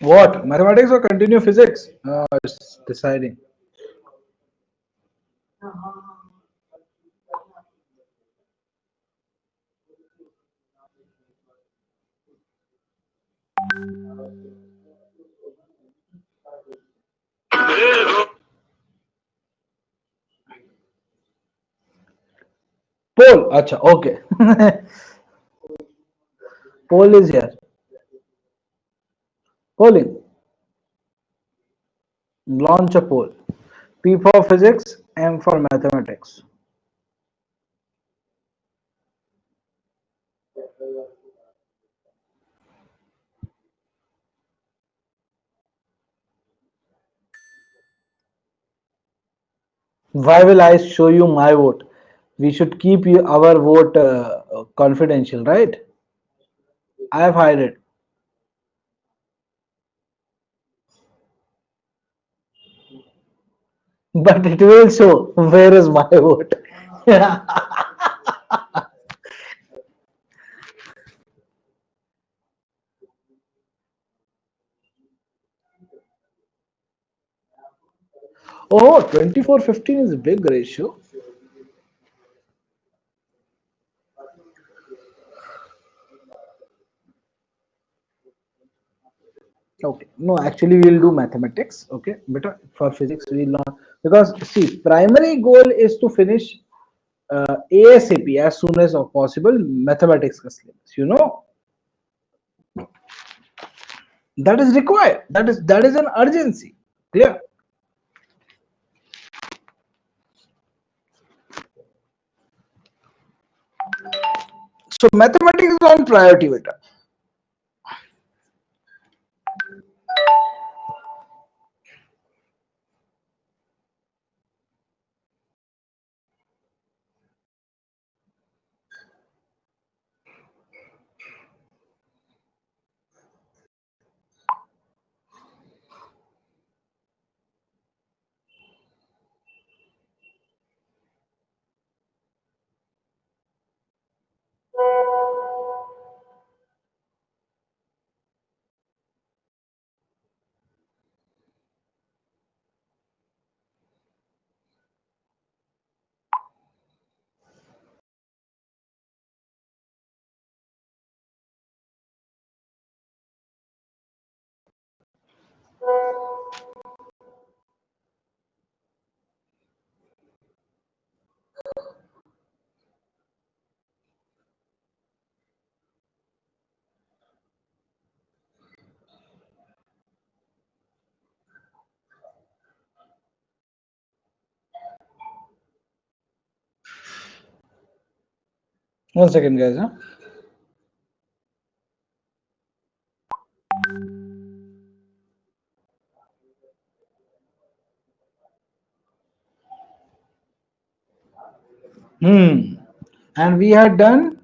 What? Mathematics or continue physics? It's deciding. Pole. Acha, okay. Pole is here. Polling. Launch a poll. P for physics, M for mathematics. Why will I show you my vote? We should keep our vote confidential, right? I have hide it. But it will show where is my vote. Oh, 24:15 is a big ratio. Okay, no, actually we'll do mathematics. Okay, but for physics we'll not, because see, primary goal is to finish ASAP as soon as possible mathematics ka syllabus. That is required. That is an urgency. Clear? So mathematics is on priority, beta. One second, guys. Huh? And we had done.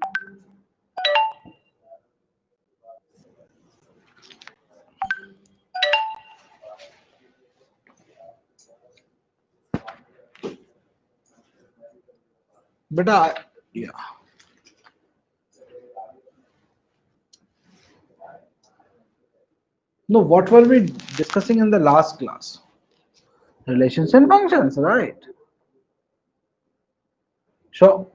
But yeah. No, what were we discussing in the last class? Relations and functions, right? So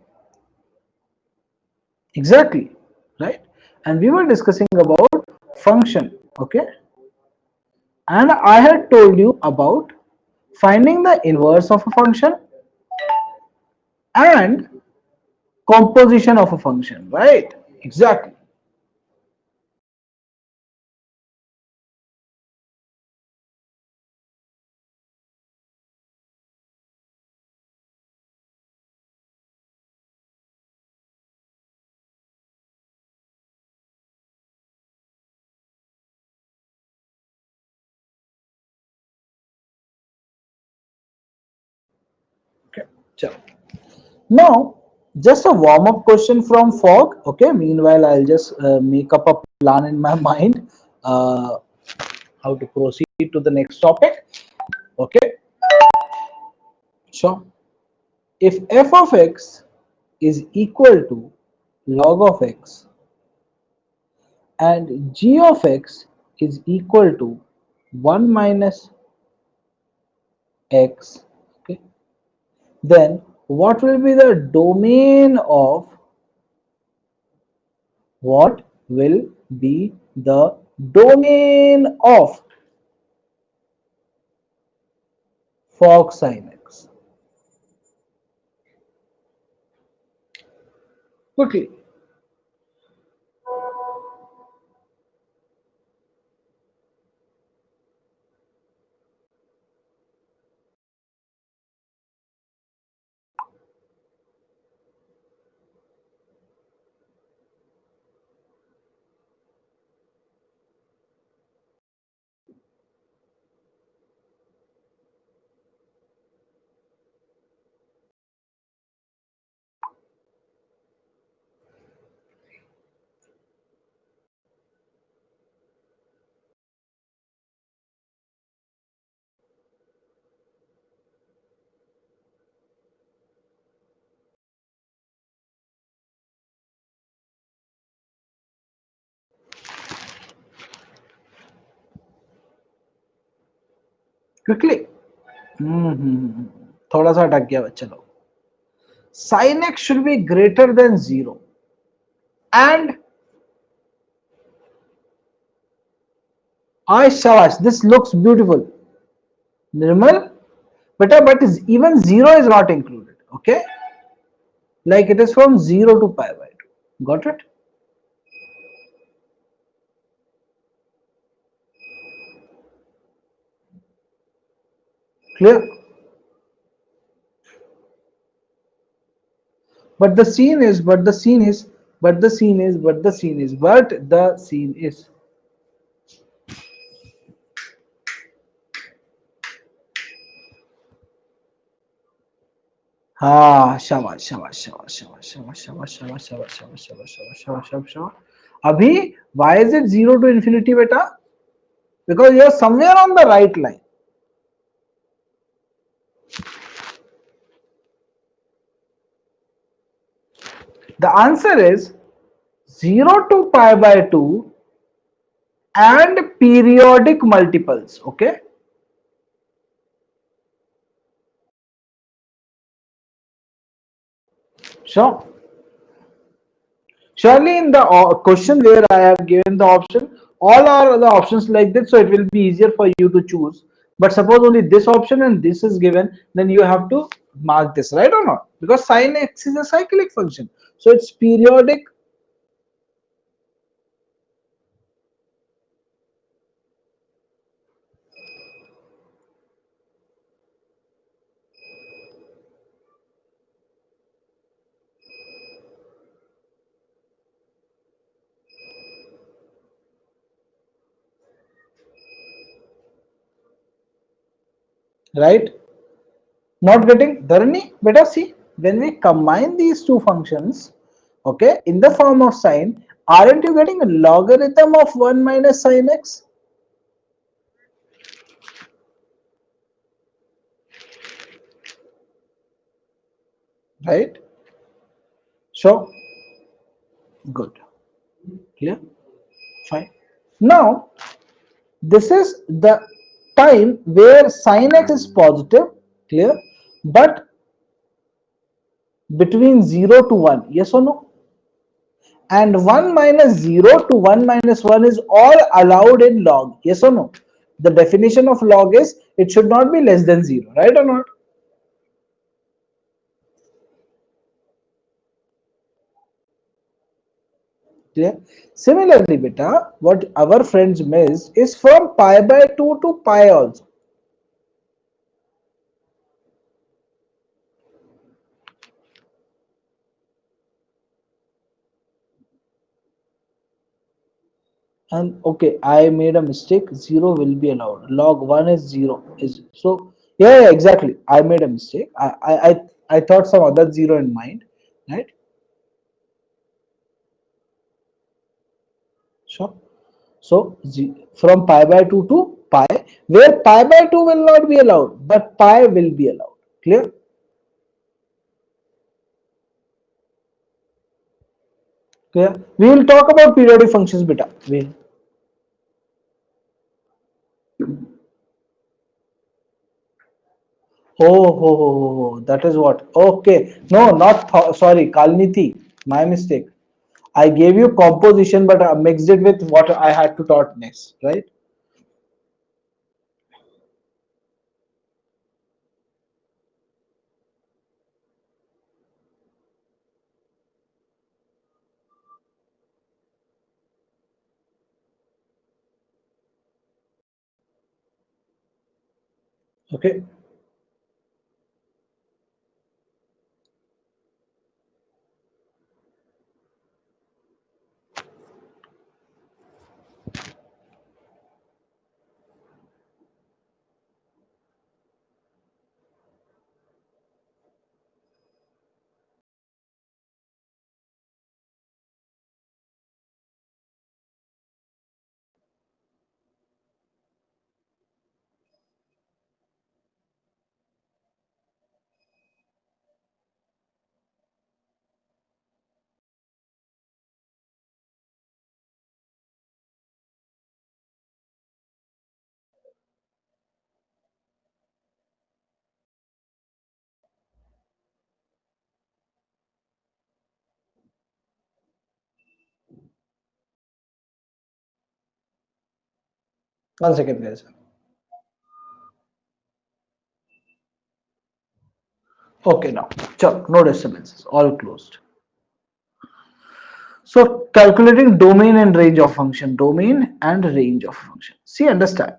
exactly, right? And we were discussing about function, okay? And I had told you about finding the inverse of a function and composition of a function, right? Exactly. Okay. So now, just a warm up question from Fog. Okay. Meanwhile, I'll just make up a plan in my mind uh, how to proceed to the next topic. Okay. So, if f of x is equal to log of x and g of x is equal to 1 minus x, okay, then what will be the domain of, what will be the domain of fog sin x? Quickly. Quickly. थोड़ा सा अटक गया, चलो. Sin x should be greater than 0 and shabash, this looks beautiful. Nirmal, but is even 0 is not included, okay? Like it is from 0 to pi by 2. Got it? Clear? But the scene is, but the scene is, but the scene is, but the scene is, but the scene is. हाँ, शाबाश शाबाश शाबाश शाबाश शाबाश शाबाश शाबाश शाबाश शाबाश शाबाश शाबाश शाबाश शाबाश शाबाश. अभी why is it 0 to infinity, beta? Because you are somewhere on the right line. The answer is 0 to pi by 2 and periodic multiples, okay? Sure. Surely in the question where I have given the option, all are the options like this, so it will be easier for you to choose. But suppose only this option and this is given, then you have to mark this, right or not? Because sin x is a cyclic function, so it's periodic, right? Not getting Dharani, better see, when we combine these two functions, okay, in the form of sine, aren't you getting a logarithm of 1 minus sin x? Right? So, good. Clear? Fine. Now, this is the time where sin x is positive, clear? But between 0 to 1, yes or no? And 1 minus 0 to 1 minus 1 is all allowed in log, yes or no? The definition of log is it should not be less than 0, right or not? Clear? Similarly, beta, what our friends missed is from pi by 2 to pi also. And okay, I made a mistake, 0 will be allowed, log 1 is 0 is, so yeah, exactly, I made a mistake. I thought some other 0 in mind, right? Sure. So from pi by 2 to pi, where pi by 2 will not be allowed but pi will be allowed. Clear? Clear? We will talk about periodic functions, beta. That is what. Okay. No, not sorry, Kalniti. My mistake. I gave you composition, but I mixed it with what I had to taught next, right? Okay. 1 second, guys. Okay, now. Chuck, no disturbances. All closed. So calculating domain and range of function. Domain and range of function. See, understand.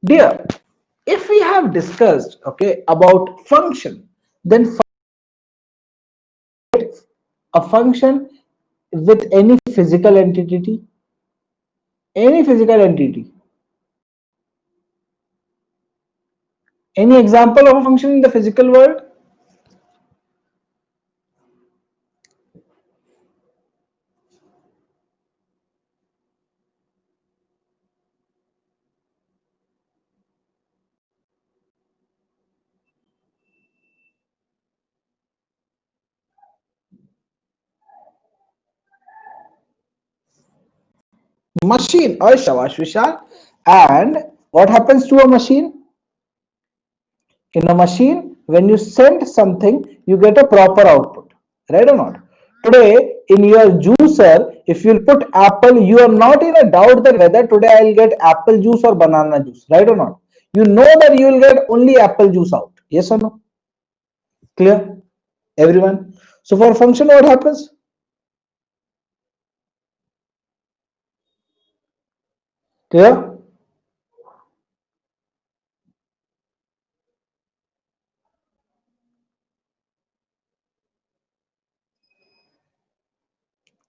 Dear, if we have discussed, okay, about function, then a function with any physical entity. Any example of a function in the physical world? Machine. Oh, shabash, Vishal. And what happens to a machine? In a machine, when you send something, you get a proper output. Right or not? Today, in your juicer, if you put apple, you are not in a doubt that whether today I'll get apple juice or banana juice. Right or not? You know that you will get only apple juice out. Yes or no? Clear? Everyone? So for function, what happens? Clear?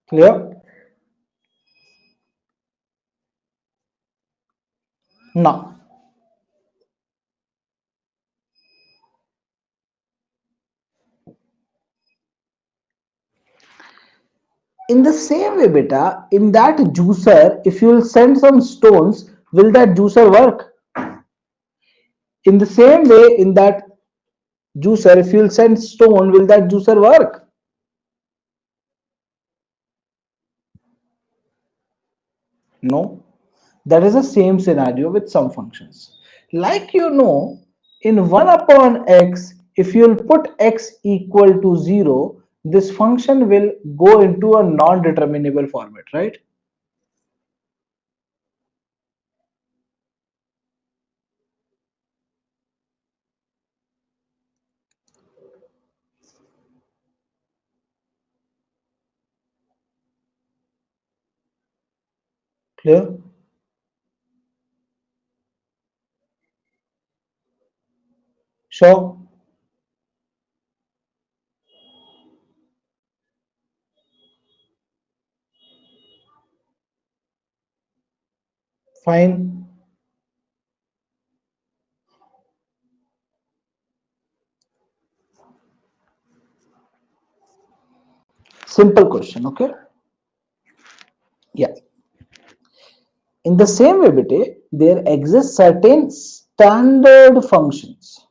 Clear? Now, in the same way, beta, in that juicer, if you will send some stones, will that juicer work? In the same way, in that juicer, if you will send stone, will that juicer work? No. That is the same scenario with some functions. Like in 1 upon x, if you will put x equal to 0, this function will go into a non-determinable format, right? Clear? Sure. Fine. Simple question, okay? Yeah. In the same way, beta, there exist certain standard functions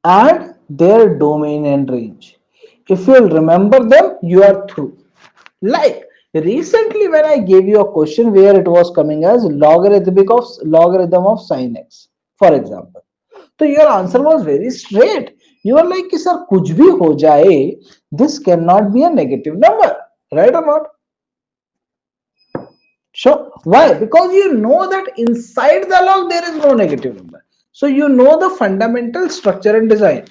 and their domain and range. If you'll remember them, you are through. Like recently when I gave you a question where it was coming as logarithm of sin x, for example. So your answer was very straight. You were like, sir, kuch bhi ho jaye, this cannot be a negative number, right or not? So why? Because you know that inside the log there is no negative number. So you know the fundamental structure and design.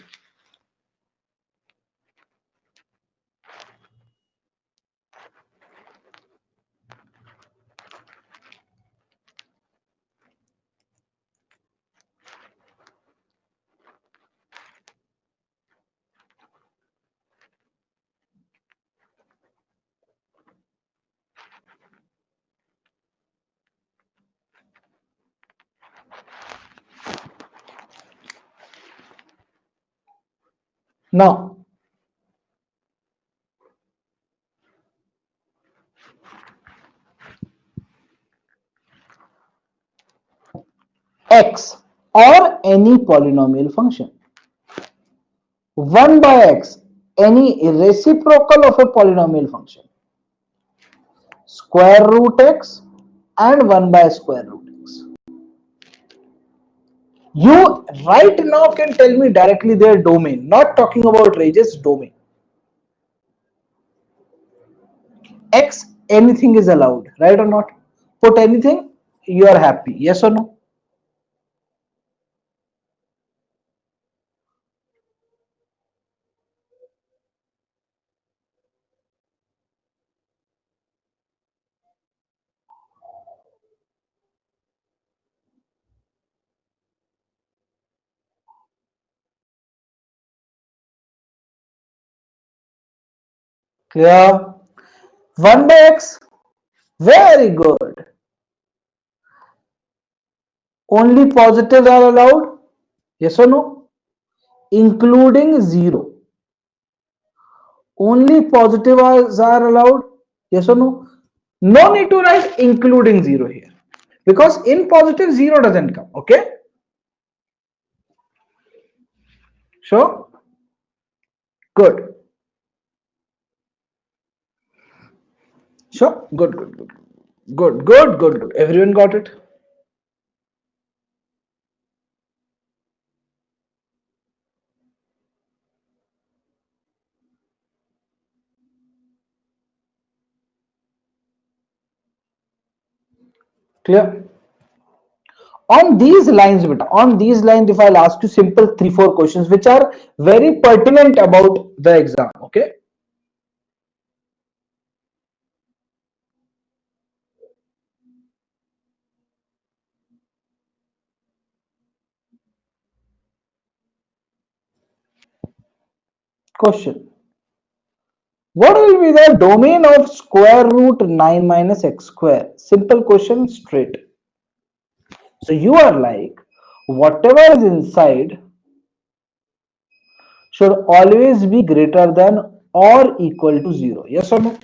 Now, x or any polynomial function, 1 by x, any reciprocal of a polynomial function, square root x and 1 by square root x. You right now can tell me directly their domain, not talking about ranges, domain. X, anything is allowed, right or not? Put anything, you are happy, yes or no? Clear? 1 by x, very good. Only positives are allowed, yes or no? Including 0. Only positives are allowed, yes or no? No need to write including 0 here, because in positive 0 doesn't come, okay? So, good. Sure, good. Everyone got it? Clear? On these lines, if I'll ask you simple 3-4 questions which are very pertinent about the exam, okay? Question. What will be the domain of square root 9 minus x square? Simple question, straight. So you are like, whatever is inside should always be greater than or equal to 0. Yes or no?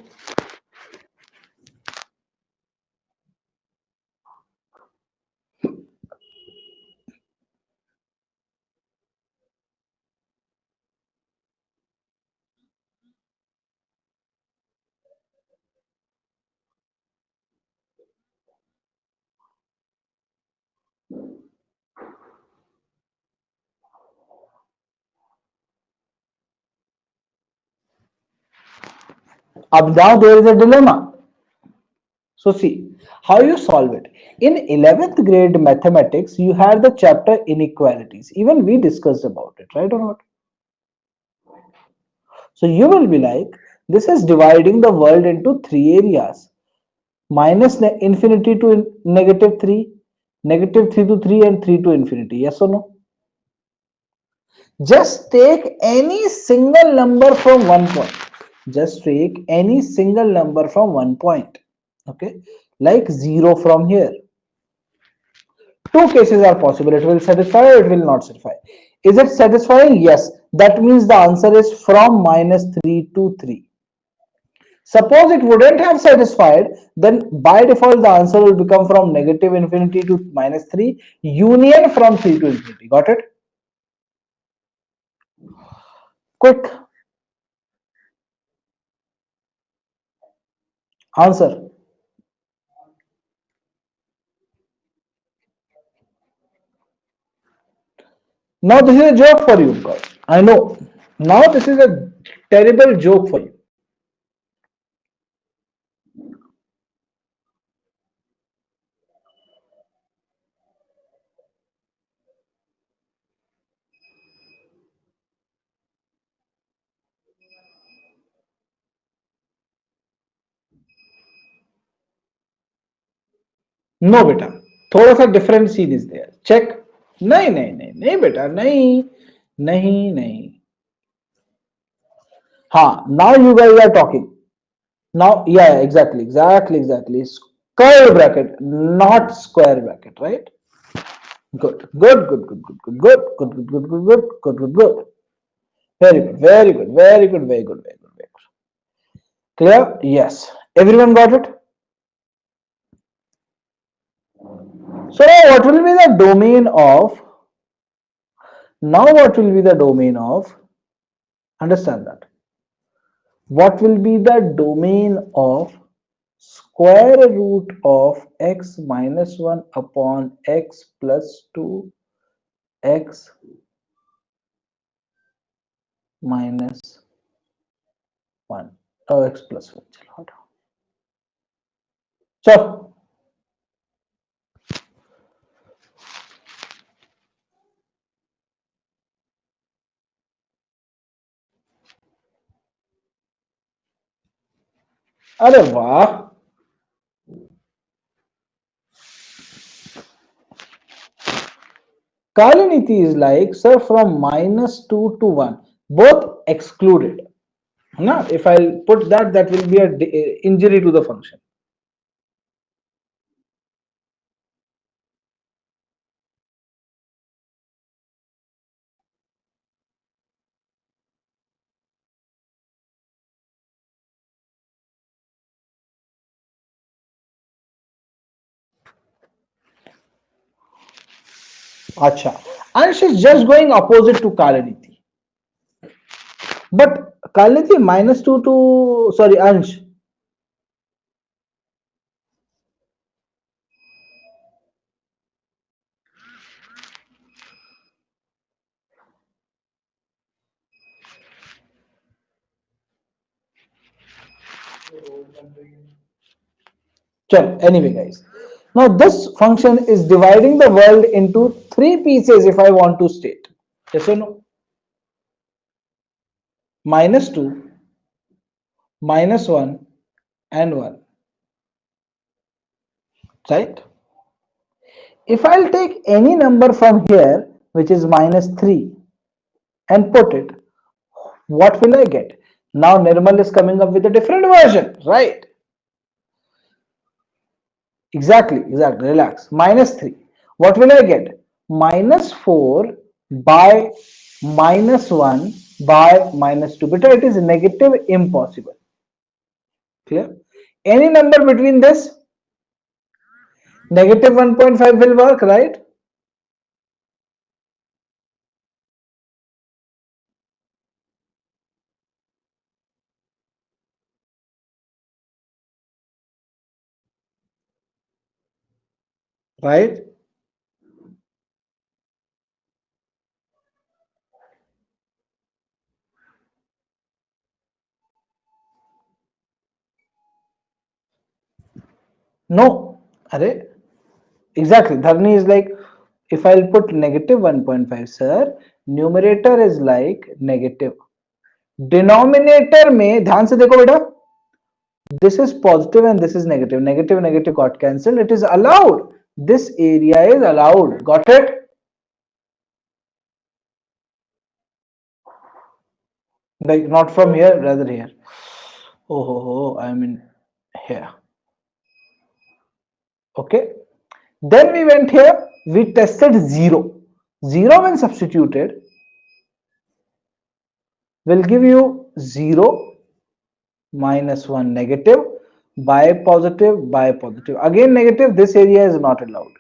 Now there is a dilemma. So see how you solve it. In 11th grade mathematics, you had the chapter inequalities. Even we discussed about it, right or not? So you will be like, this is dividing the world into 3 areas. Minus infinity to negative 3, negative 3 to 3 and 3 to infinity. Yes or no? Just take any single number from one point. Just take any single number from one point. Okay. Like 0 from here. Two cases are possible. It will satisfy or it will not satisfy. Is it satisfying? Yes. That means the answer is from minus 3 to 3. Suppose it wouldn't have satisfied, then by default the answer will become from negative infinity to minus 3, union from 3 to infinity. Got it? Quick. Answer. Now this is a joke for you, guys. I know. Now this is a terrible joke for you. No बेटा, थोड़ा सा different scene is there, check. नहीं नहीं नहीं नहीं बेटा, नहीं नहीं नहीं। हाँ, now you guys are talking. Now yeah exactly exactly exactly, square bracket not square bracket, right? Good good good good good good good good good good good good good good good, very good, very good, very good, very good, very good, very good. Clear? Yes. Everyone got it? So now what will be the domain of, understand that. What will be the domain of square root of x minus 1 upon x plus 2 x minus 1, x plus 1. चलो हटाओ, चलो अरे वाह, Kaliniti is like, sir, from minus 2 to 1, both excluded. Now, if I'll put that, that will be a injury to the function. Acha. And she's just going opposite to Kaliniti. But Kaliniti minus 2 to, sorry, Ansh. Anyway, guys. Now this function is dividing the world into 3 pieces if I want to state. Yes or no? Minus 2, minus 1 and 1. Right? If I'll take any number from here, which is minus 3, and put it, what will I get? Now Nirmal is coming up with a different version, right? Exactly, relax. Minus 3. What will I get? Minus 4 by minus 1 by minus 2. But it is negative, impossible. Clear? Any number between this, negative 1.5 will work, right? Right? No. Array. Exactly. Dharni is like, if I'll put negative 1.5, sir, numerator is like negative. Denominator में ध्यान से देखो बेटा, this is positive and this is negative. Negative, negative got cancelled. It is allowed. This area is allowed. Got it? Like not from here, rather here. Oh, I'm in here. Okay. Then we went here. We tested 0. 0 when substituted will give you 0 minus 1 negative by positive by positive. Again negative. This area is not allowed.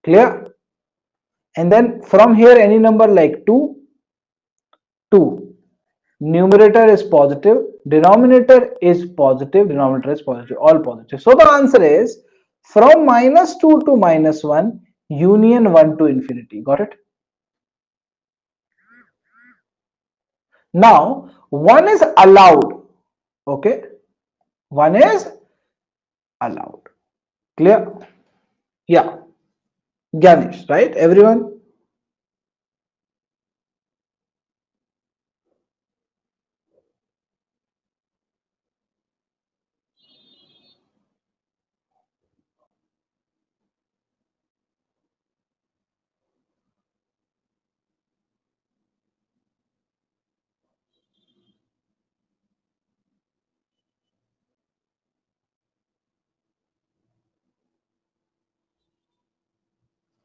Clear? And then from here any number like 2, 2. Numerator is positive, Denominator is positive, denominator is positive, all positive. So the answer is from -2 to -1, union 1 to infinity. Got it? Now, 1 is allowed. Okay? 1 is allowed. Clear? Yeah. Ganesh, right? Everyone?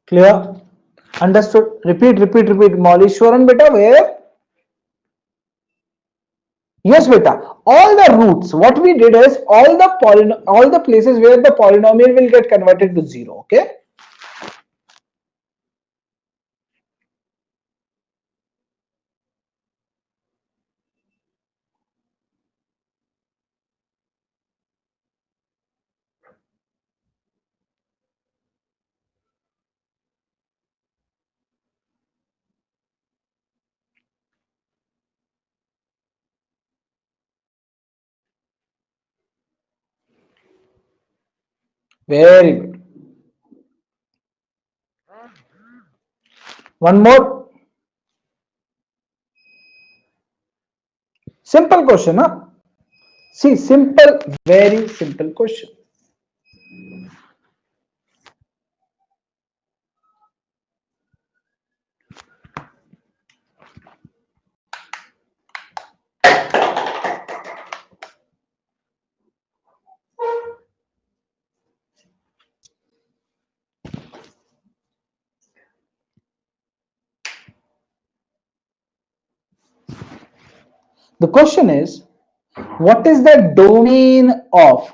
Clear? Understood? Repeat, repeat, repeat. Mollishwaran, beta, where? Yes, beta. All the roots. What we did is all the places where the polynomial will get converted to zero. Okay. Very good. One more simple question, huh? See, simple, very simple question. The question is, what is the domain of?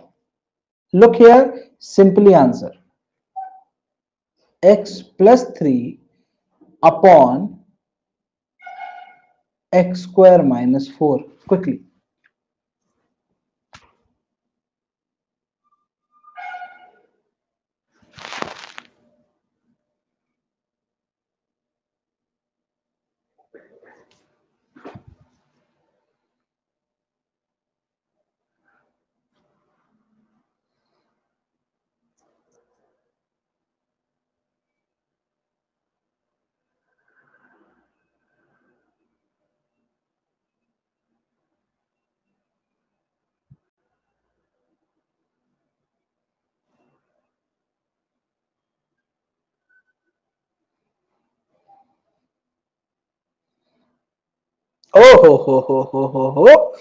Look here, simply answer. X plus 3 upon x square minus 4. Quickly. Oh, ho, ho, ho, ho, ho, ho.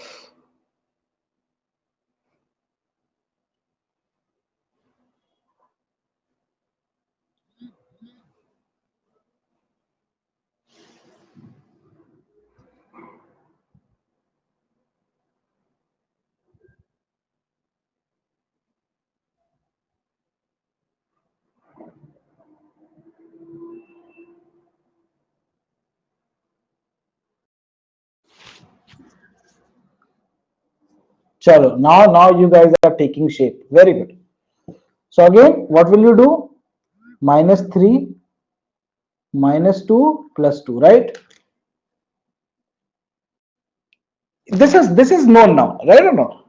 Chalo, now you guys are taking shape. Very good. So again, what will you do? Minus 3 minus 2 plus 2, right? This is known now, right or no?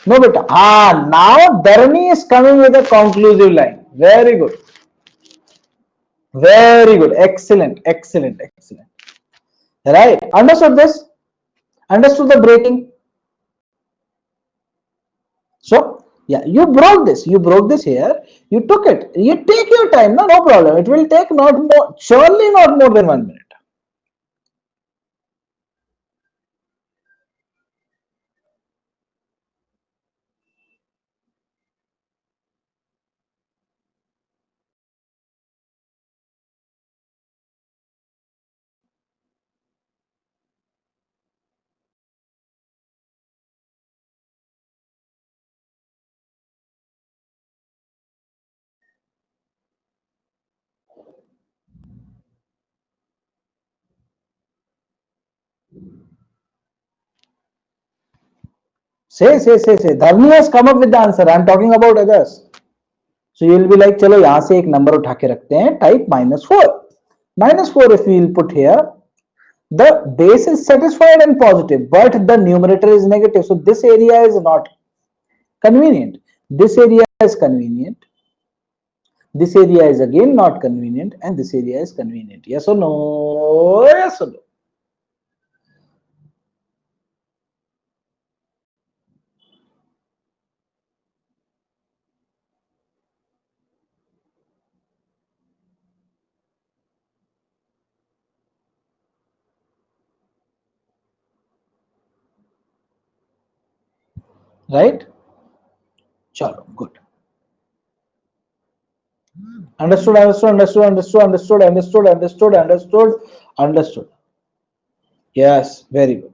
No, beta. Ah, now Dharani is coming with a conclusive line. Very good. Very good. Excellent. Excellent. Excellent. Right. Understood this? Understood the breaking? So, yeah, you broke this. You broke this here. You took it. You take your time. No, no problem. It will take not more, surely not more than 1 minute. Say. Dharni has come up with the answer. I'm talking about others. So you'll be like, चलो यहाँ से एक number उठा के रखते हैं. Type -4. -4 if we will put here, the base is satisfied and positive, but the numerator is negative. So this area is not convenient. This area is convenient. This area is again not convenient, and this area is convenient. Yes or no? Yes or no? Right? Chalo, good. Understood. Yes, very good.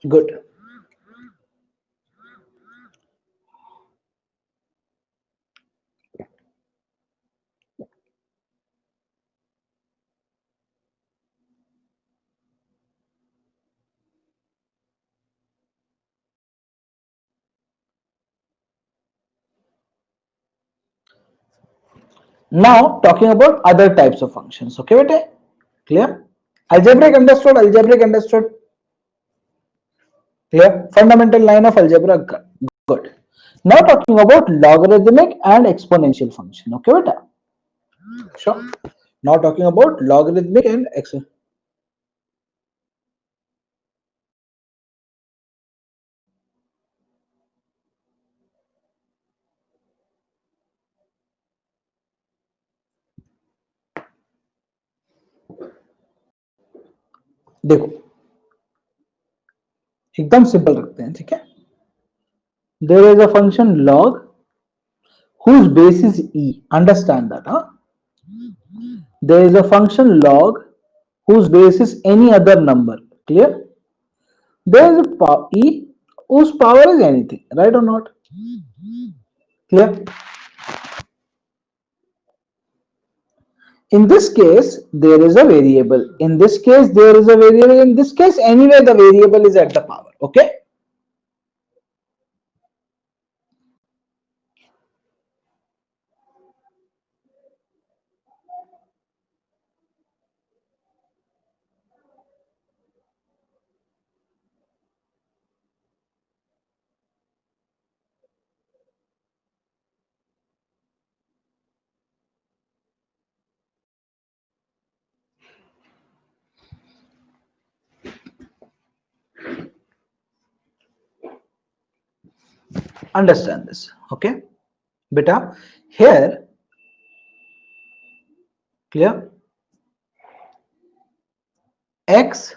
Good. Now talking about other types of functions. Okay, beta? Clear? Algebraic understood. Algebraic understood. Clear? Fundamental line of algebra. Good. Now talking about logarithmic and exponential function. Okay, beta? Sure. Now talking about logarithmic and exponential. देखो एकदम simple रखते हैं, ठीक है. There is a function log whose base is e. Understand that, huh? There is a function log whose base is any other number. Clear? There is a e whose power is anything. Right or not? Clear? In this case, there is a variable. In this case, there is a variable. In this case, anyway, the variable is at the power. Okay? Understand this. Okay? Beta, here, clear? X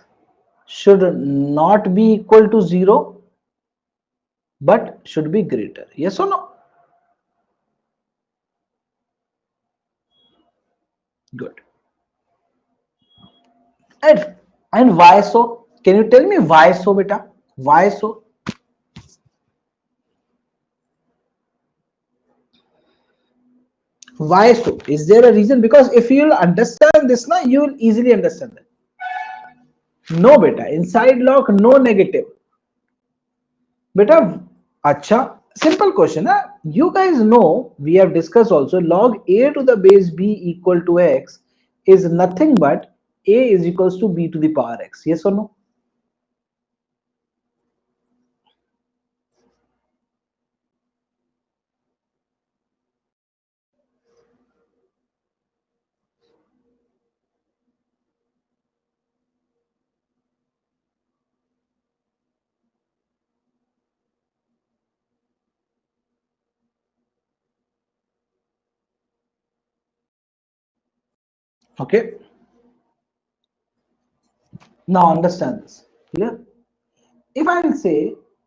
should not be equal to 0, but should be greater. Yes or no? Good. And why so? Can you tell me why so, beta? Why so? Why so? Is there a reason? Because if you'll understand this now, you will easily understand that. No, beta. Inside log, no negative. Beta, acha. Simple question. Huh? You guys know, we have discussed also, log a to the base b equal to x is nothing but a is equals to b to the power x. Yes or no? Okay. Now understand this. Clear? If I will say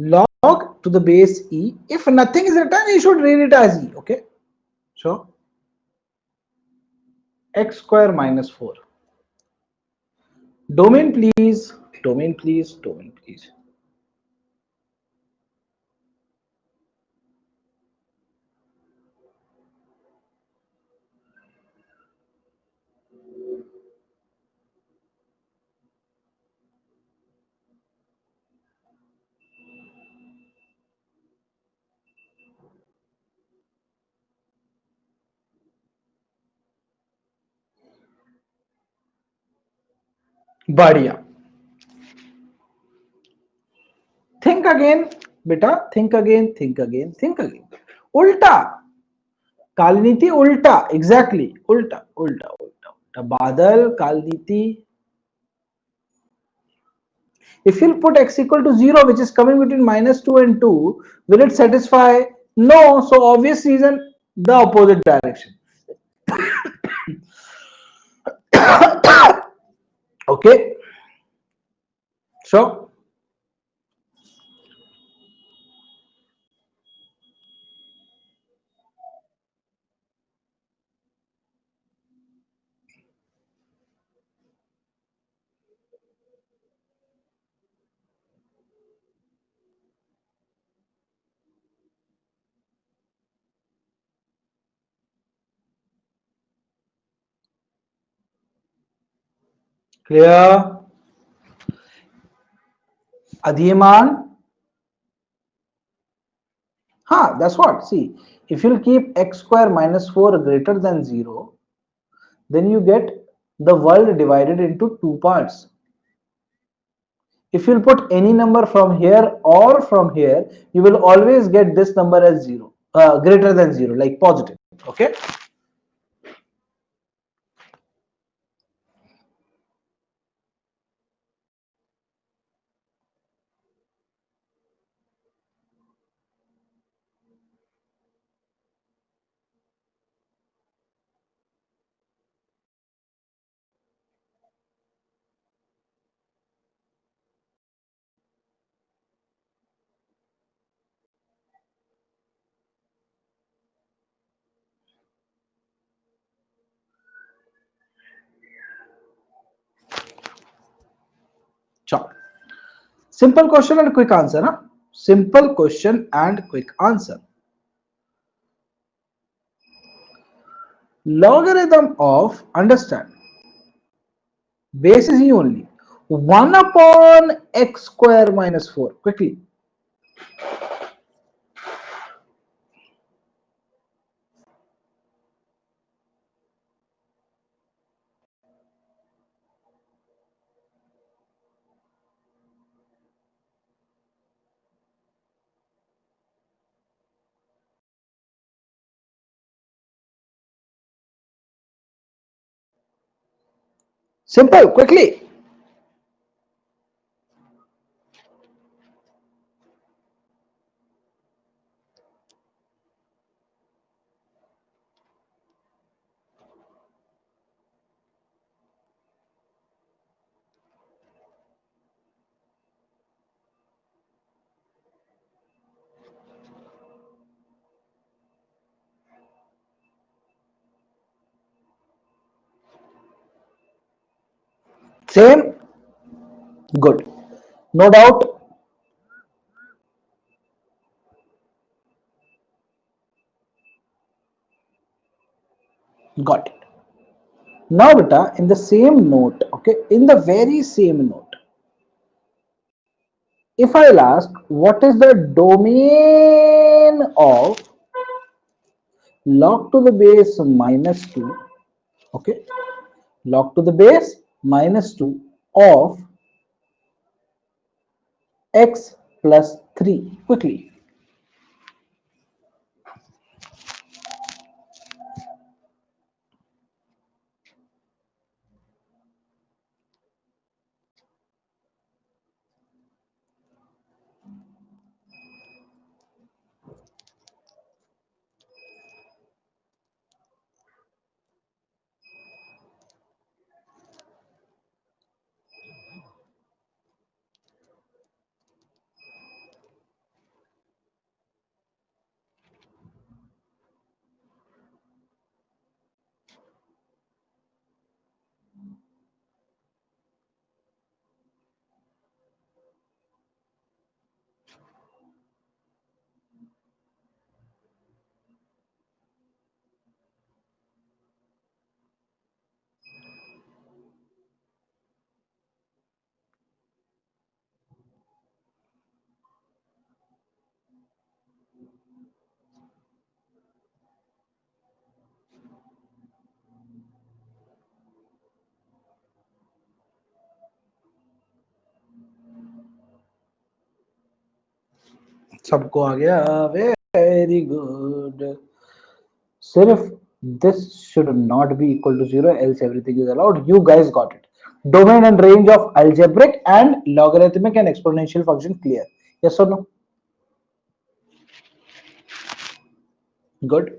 log to the base e. If nothing is written, you should read it as e. Okay, so x square minus 4. Domain please, domain please, domain please. बढ़िया. Think again, beta. Think again, think again, think again. उल्टा. कालनीति उल्टा. Exactly. उल्टा, उल्टा, उल्टा, उल्टा. बादल, कालनीति. If you put x equal to 0, which is coming between minus 2 and 2, will it satisfy? No. So obvious reason, the opposite direction. Okay. So clear. Adhyaman. That's what. See, if you'll keep x square minus 4 greater than 0, then you get the world divided into two parts. If you'll put any number from here or from here, you will always get this number as 0, greater than 0, like positive. Okay. Sure. Simple question and quick answer. Huh? Simple question and quick answer. Logarithm of, understand, base is e only. 1 upon x square minus 4. Quickly. Simple. Quickly. Same. Good. No doubt. Got it. Now, beta, in the same note, okay, in the very same note, if I'll ask what is the domain of log to the base minus 2, okay, log to the base minus 2 of x plus 3, quickly. सबको आ गया, very good. सिर्फ this should not be equal to 0, else everything is allowed. You guys got it. Domain and range of algebraic and logarithmic and exponential function clear? Yes or no? Good.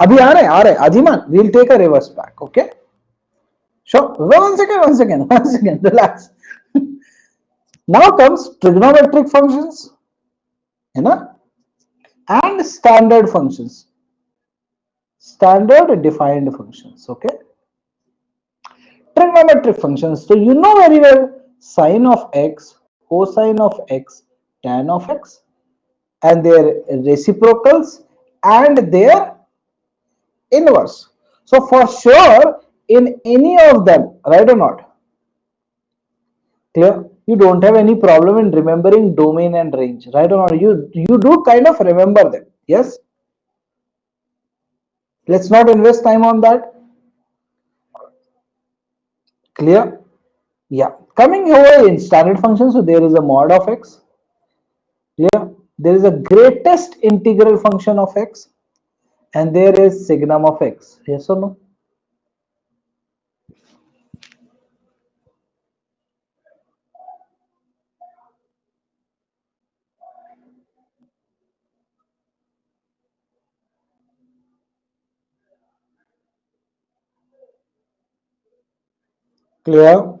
अभी आ रहे अधिमान, we'll take a reverse back. Okay, sure. One second, relax. Now comes trigonometric functions, है ना, and standard functions, standard defined functions. Okay, trigonometric functions, so you know very well sine of x, cosine of x, tan of x, and their reciprocals and their inverse. So for sure in any of them, right or not? Clear? You don't have any problem in remembering domain and range, right or not? You do kind of remember them. Yes. Let's not invest time on that. Clear? Yeah. Coming over in standard function, so there is a mod of x. Yeah. There is a greatest integral function of x, and there is signum of x. Yes or no? Clear?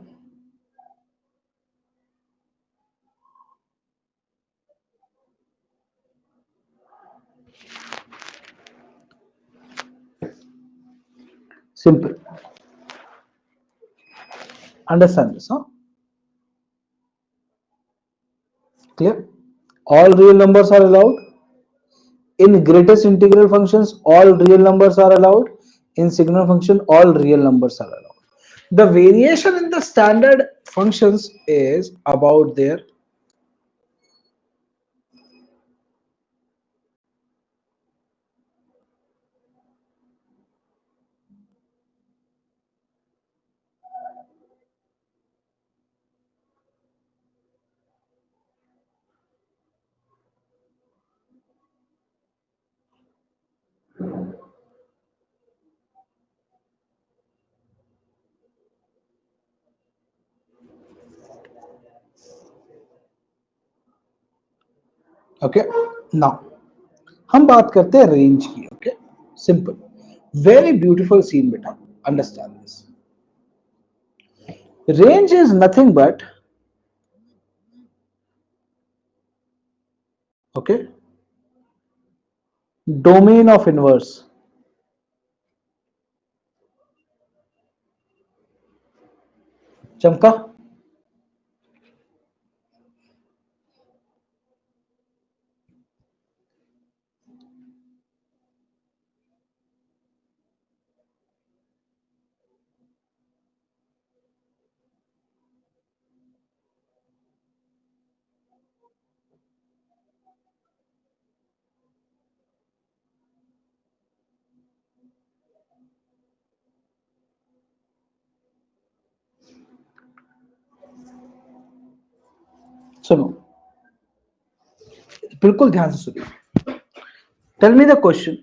Simple. Understand this, huh? Clear? All real numbers are allowed. In greatest integral functions, all real numbers are allowed. In signal function, all real numbers are allowed. The variation in the standard functions is about their okay. Now हम बात करते हैं range की. Okay, simple, very beautiful scene बेटा. Understand this. Range is nothing but okay domain of inverse. चमका. सुनो, बिल्कुल ध्यान से सुनिए. Tell me the question.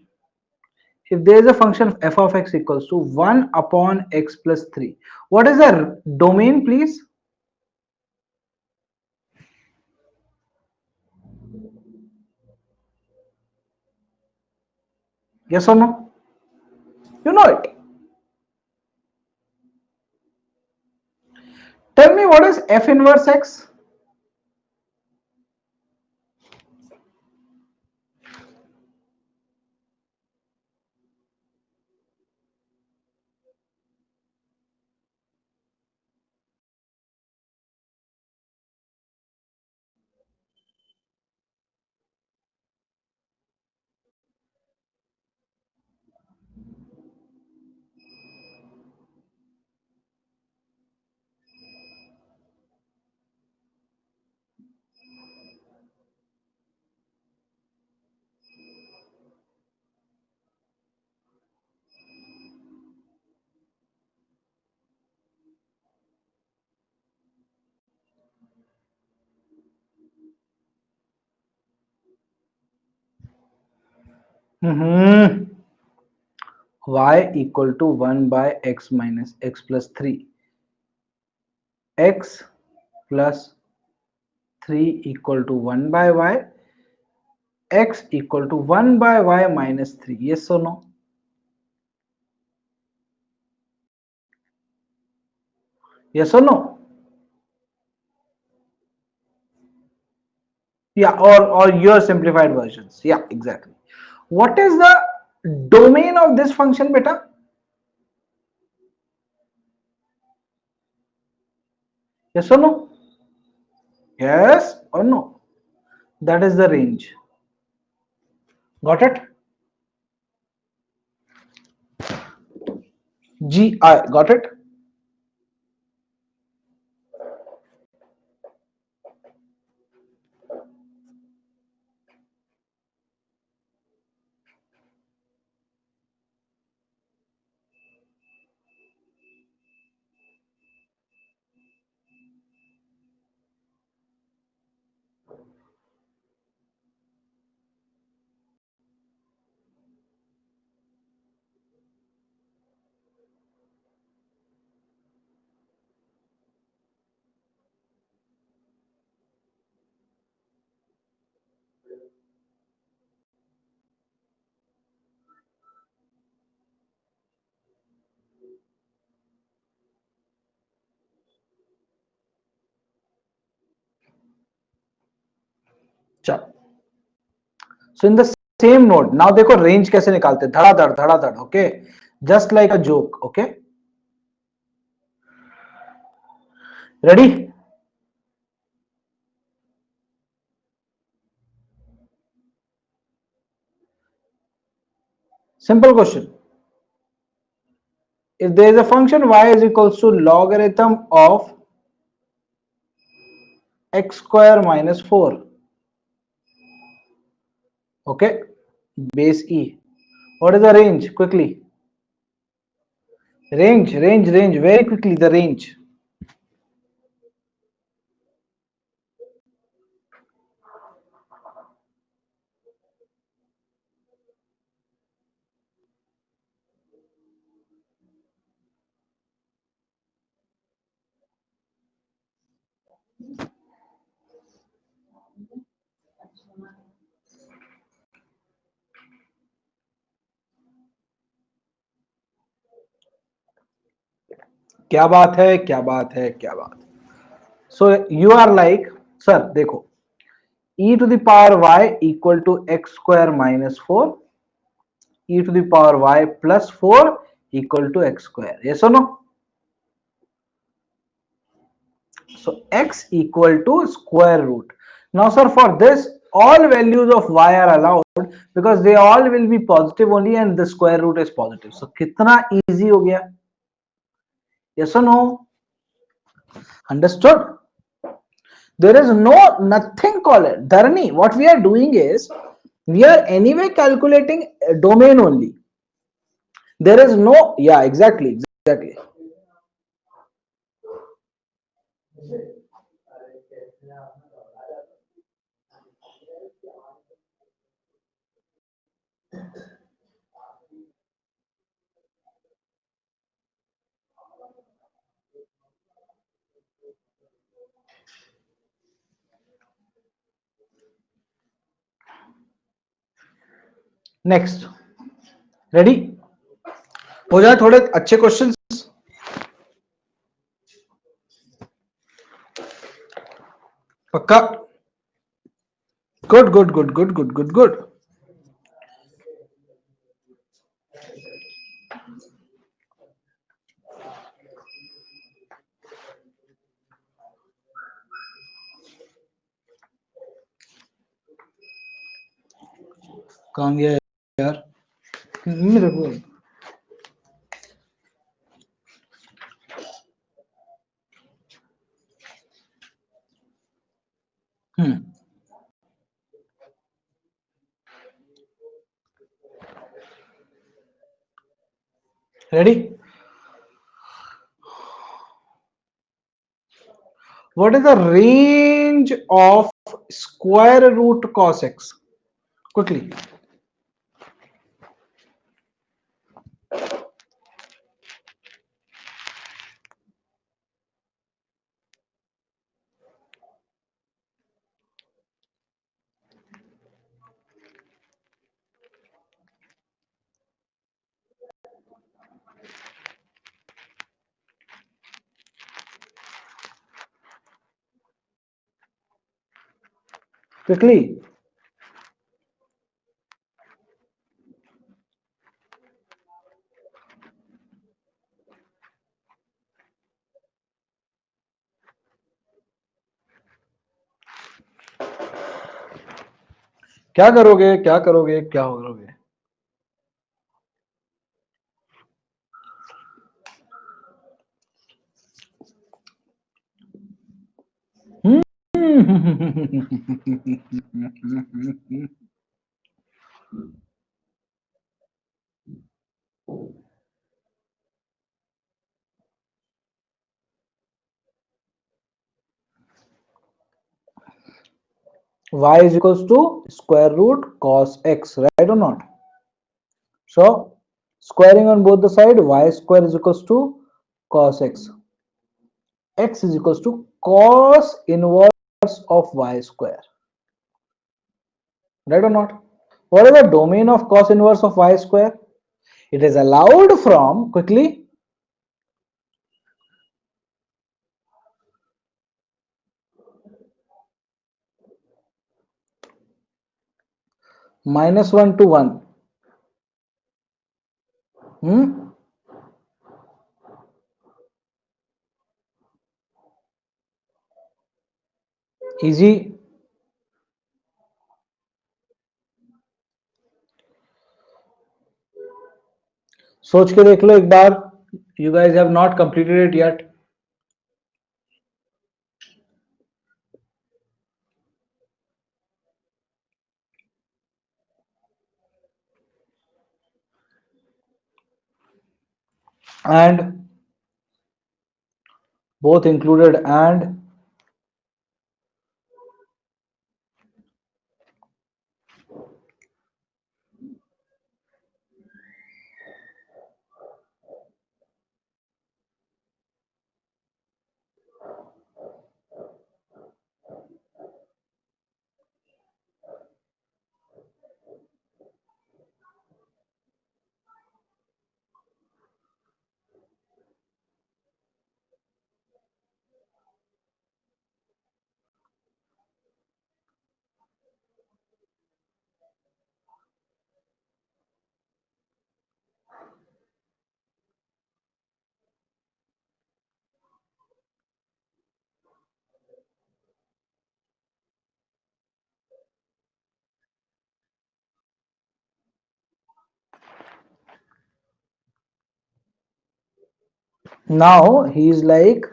If there is a function f of x equals to 1 upon x plus 3, what is the domain, please? Yes or no? You know it. Tell me what is f inverse x? Y equal to 1 by x minus x plus 3. X plus 3 equal to 1 by y. X equal to 1 by y minus 3. Yes or no? Yes or no? Yeah, or your simplified versions. Yeah, exactly. What is the domain of this function, beta? Yes or no? Yes or no? That is the range. Got it? GI. Got it? चलो. So in the same node, now देखो range कैसे निकालते हैं, धड़ाधड़, okay, just like a joke, okay, ready? Simple question. If there is a function y is equals to logarithm of x square minus 4, okay, base e, what is the range? Quickly, range, very quickly, the range. क्या बात है, क्या बात है, क्या बात है. So you are like, sir, देखो, e to the power y equal to x square minus 4, e to the power y plus 4 equal to x square. Yes or no? So x equal to square root. Now sir, for this all values of y are allowed because they all will be positive only and the square root is positive. So कितना easy हो गया? Yes or no? Understood? There is nothing called it. Dharani, what we are doing is we are anyway calculating a domain only. There is no, yeah, exactly. Next, ready? हो जाए थोड़े अच्छे questions. पक्का? Good. कहाँ गया यार? मेरे को ready? What is the range of square root cos x? Quickly. Quickly. क्या करोगे, क्या करोगे, क्या करोगे? Y is equals to square root cos x, right or not? So squaring on both the side, y square is equals to cos x. X is equals to cos inverse of y square, right or not? What is the domain of cos inverse of y square? It is allowed from, quickly, -1 to 1. Hmm? Easy. सोच के देख लो एक बार. You guys have not completed it yet. And both included and. Now he is like,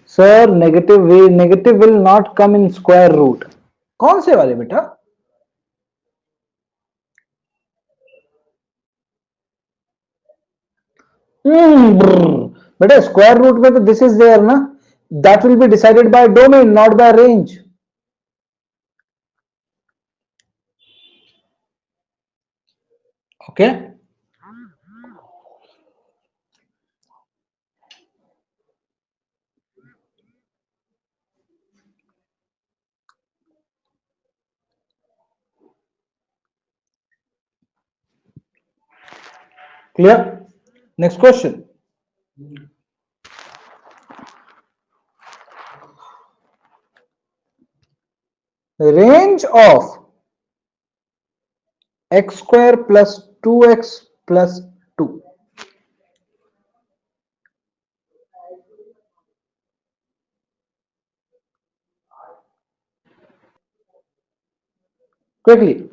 sir, negative will not come in square root. कौन से वाले बेटा? बेटा square root में तो दिस इज देयर ना. That will be decided by domain, not by range. Okay. Clear? Next question. Range of x square plus 2x plus 2. Quickly.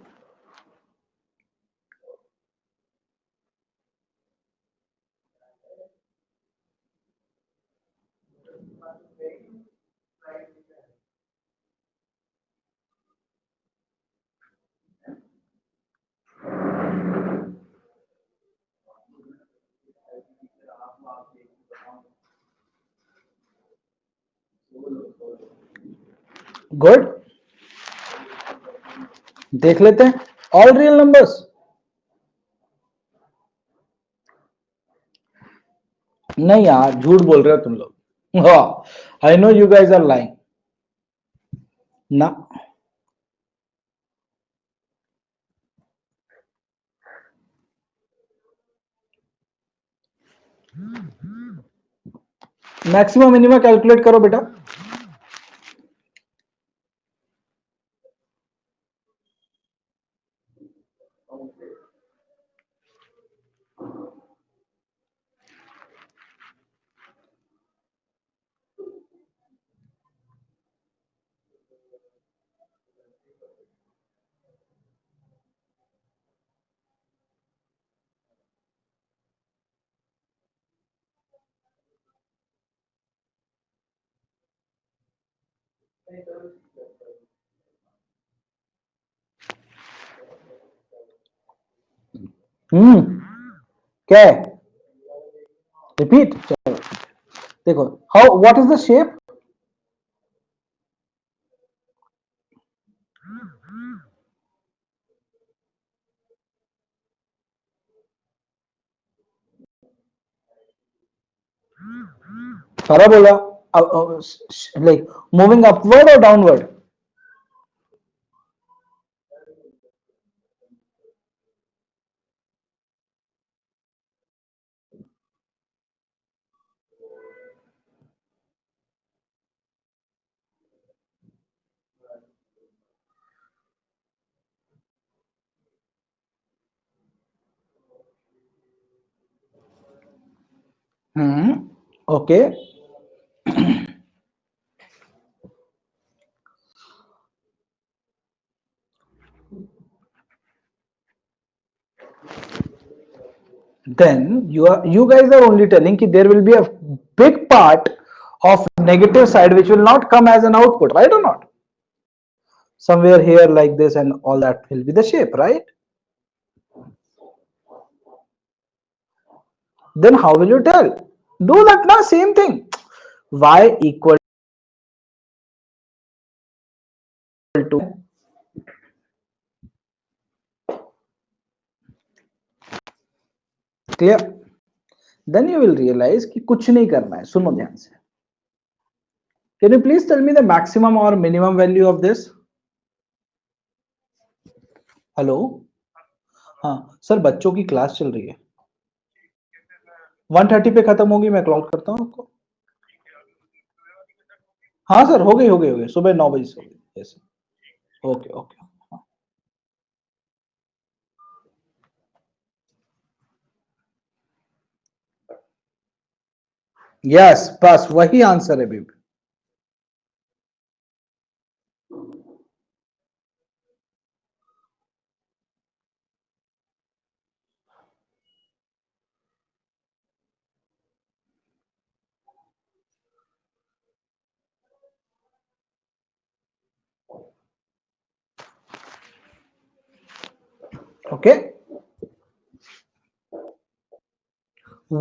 Good. देख लेते हैं ऑल रियल नंबर्स। नहीं यार, झूठ बोल रहे हो तुम लोग। हाँ, I know you guys are lying ना। मैक्सिमम मिनिमम कैलकुलेट करो बेटा। क्या है? रिपीट, चलो देखो। How, what is the shape? सारा बोला, लाइक मूविंग अपवर्ड और downward? Okay. Then you guys are only telling that there will be a big part of negative side which will not come as an output, right or not? Somewhere here like this and all that will be the shape, right? Then how will you tell? Do that now, same thing. Y equal to, clear? Then you will realize कि कुछ नहीं करना है। सुनो ध्यान से। Can you please tell me the maximum or minimum value of this? Hello. हाँ sir, बच्चों की क्लास चल रही है, 1:30 पे खत्म होगी, मैं कॉल करता हूँ आपको। हाँ सर, हो गई सुबह 9 बजे से हो गई। यस। Okay okay. यस, बस वही आंसर है baby. Okay,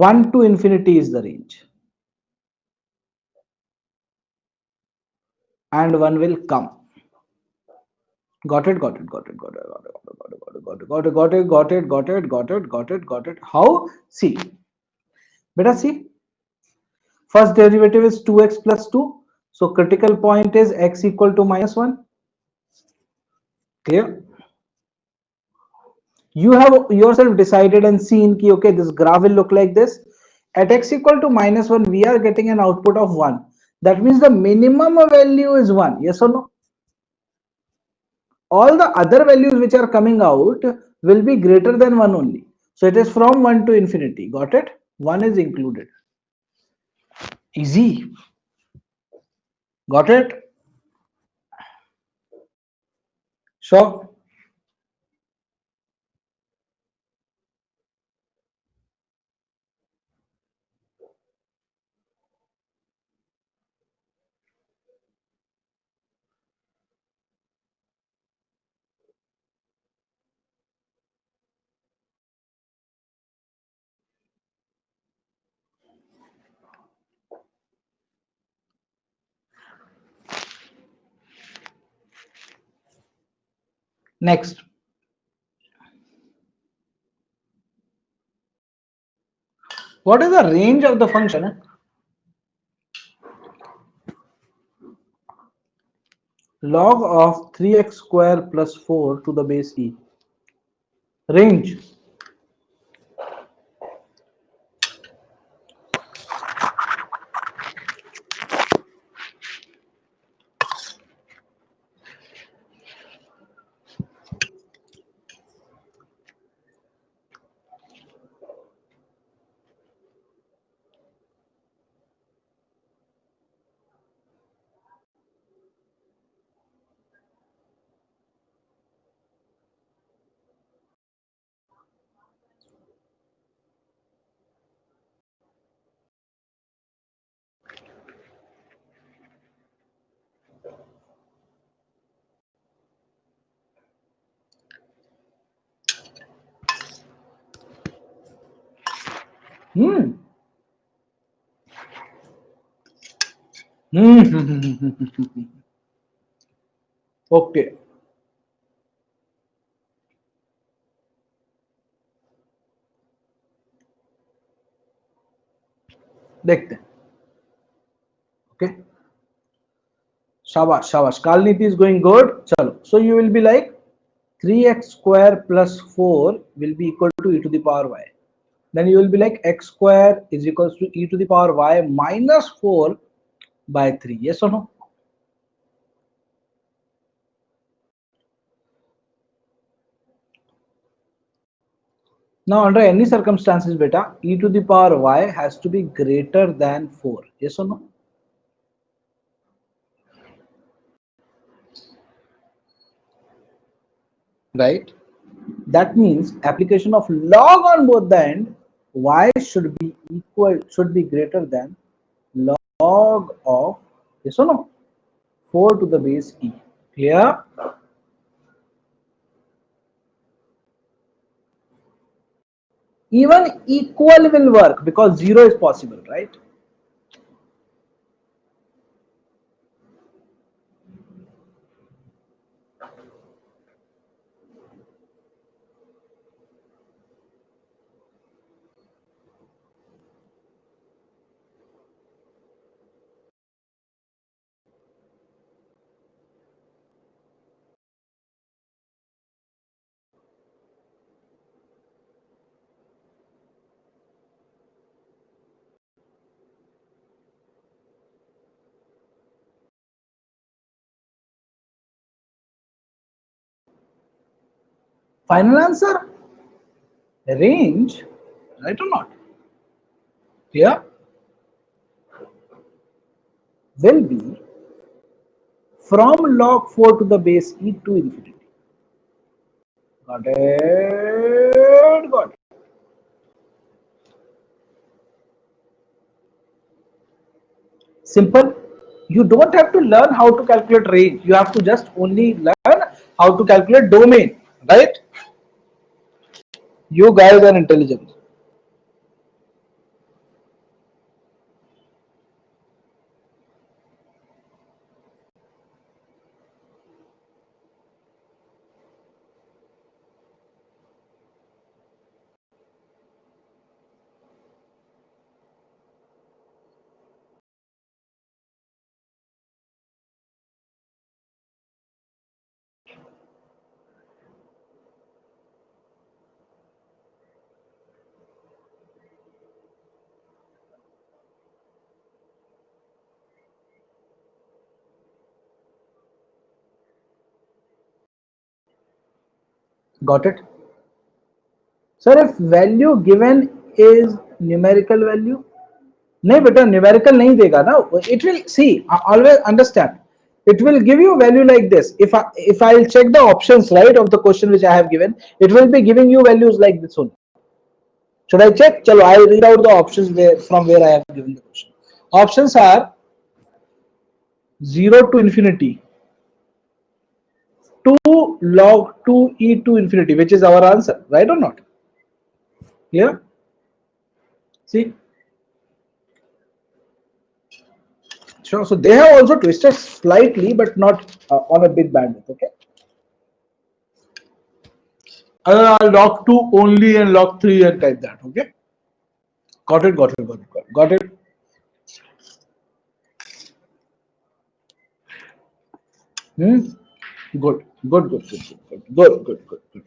1 to infinity is the range, and one will come. Got it, got it, got it, got it, got it, got it, got it, got it, got it, got it, got it, got it. How? See, beta, see, first derivative is 2x plus 2, so critical point is x equal to -1. Clear? You have yourself decided and seen ki okay, this graph will look like this. At x equal to -1, we are getting an output of 1. That means the minimum value is 1. Yes or no? All the other values which are coming out will be greater than 1 only. So it is from 1 to infinity. Got it? 1 is included. Easy. Got it? Sure. Next, what is the range of the function log of 3x square plus 4 to the base e? Range. Hmm. Okay. देखते हैं. Okay. Shabash, shabash. Kalniti is going good. Chalo. So you will be like 3x square plus 4 will be equal to e to the power y. Then you will be like x square is equals to e to the power y minus 4 by 3. Yes or no? Now under any circumstances, beta, e to the power y has to be greater than 4. Yes or no? Right? That means application of log on both the end, y should be greater than log of, yes or no, 4 to the base e. Clear? Even equal will work because 0 is possible, right? Final answer, range, right or not? Clear? Will be from log 4 to the base e to infinity. Got it? Got it. Simple. You don't have to learn how to calculate range. You have to just only learn how to calculate domain, right? You guys are intelligent. Got it? Sir, if value given is numerical value, नहीं बेटा numerical नहीं देगा ना. It will see. Always understand. It will give you value like this. If I'll check the options right of the question which I have given, it will be giving you values like this only. Should I check? Chalo, I'll read out the options from where I have given the question. Options are 0 to infinity, 2 log 2 e to infinity, which is our answer, right or not? Clear? See? Sure. So they have also twisted slightly, but not on a big bandwidth. Okay. Log 2 only and log 3 and type that. Okay. Got it. Got it. Got it. Got it. Hmm. Good. Good. Good. Good. Good. Good. Good. Good. Good.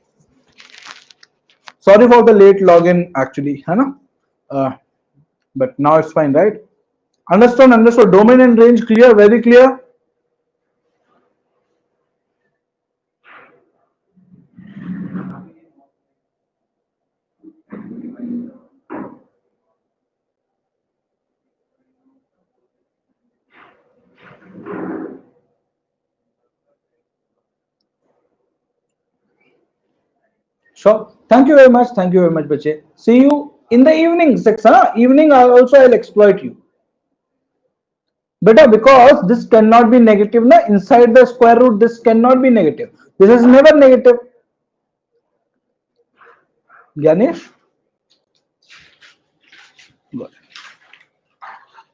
Sorry for the late login. Actually, है ना? But now it's fine, right? Understand. Understood. Domain and range clear. Very clear. Sure. Thank you very much. Thank you very much, Bache. See you in the evening section. Huh? Evening, I'll exploit you. Better because this cannot be negative. Na? Inside the square root, this cannot be negative. This is never negative. Ganesh? Good.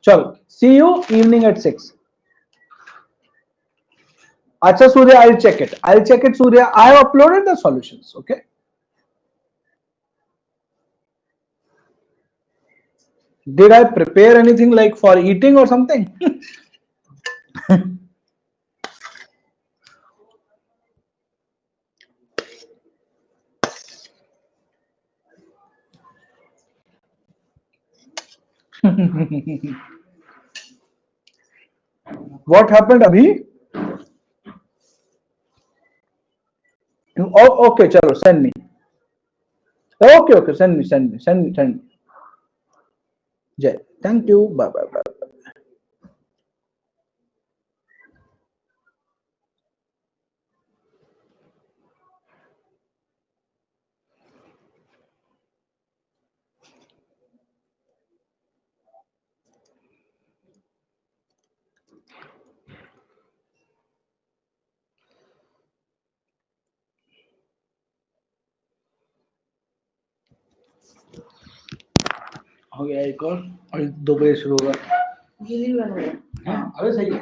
Chalo. See you evening at 6. Acha Surya, I'll check it. I'll check it, Surya. I have uploaded the solutions. Okay. Did I prepare anything like for eating or something? What happened, Abhi? Oh, okay, chalo, send me. Okay, okay, send me. Jai. Thank you. Bye, bye, bye. हो गया एक और 2 बजे शुरू होगा गिली बन गया हाँ अरे सही है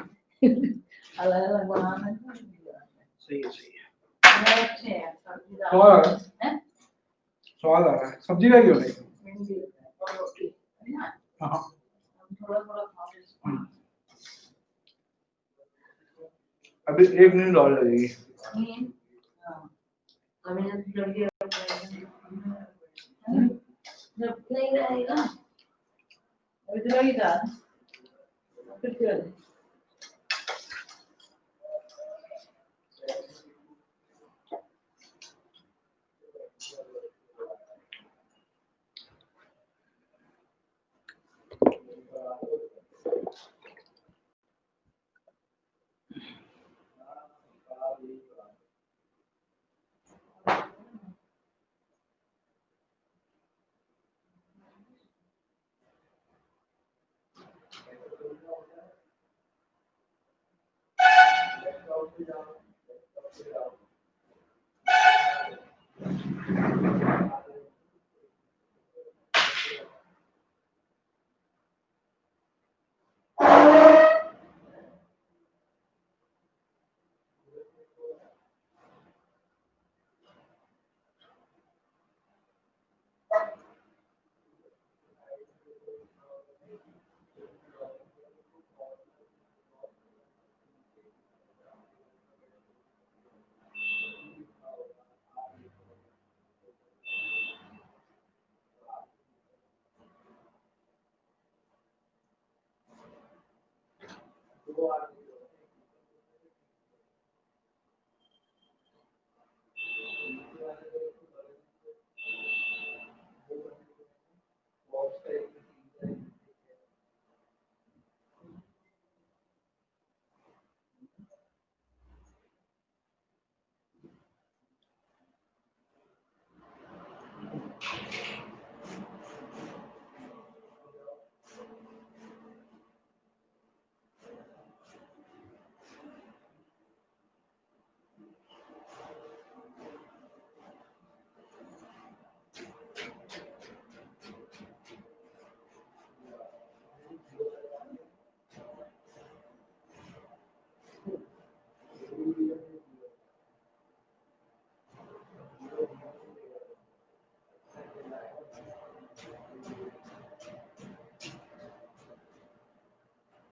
अलग अलग बनाना है सही है अच्छे हैं सब्जी दाल है स्वाद आ रहा है सब्जी का क्यों नहीं भिंडी और रोटी है ना हाँ थोड़ा थोड़ा खा लो अभी 1 मिनट और लगेगी हाँ अभी जल्दी जब नहीं रहेगा अभी तो लगेगा फिर क्या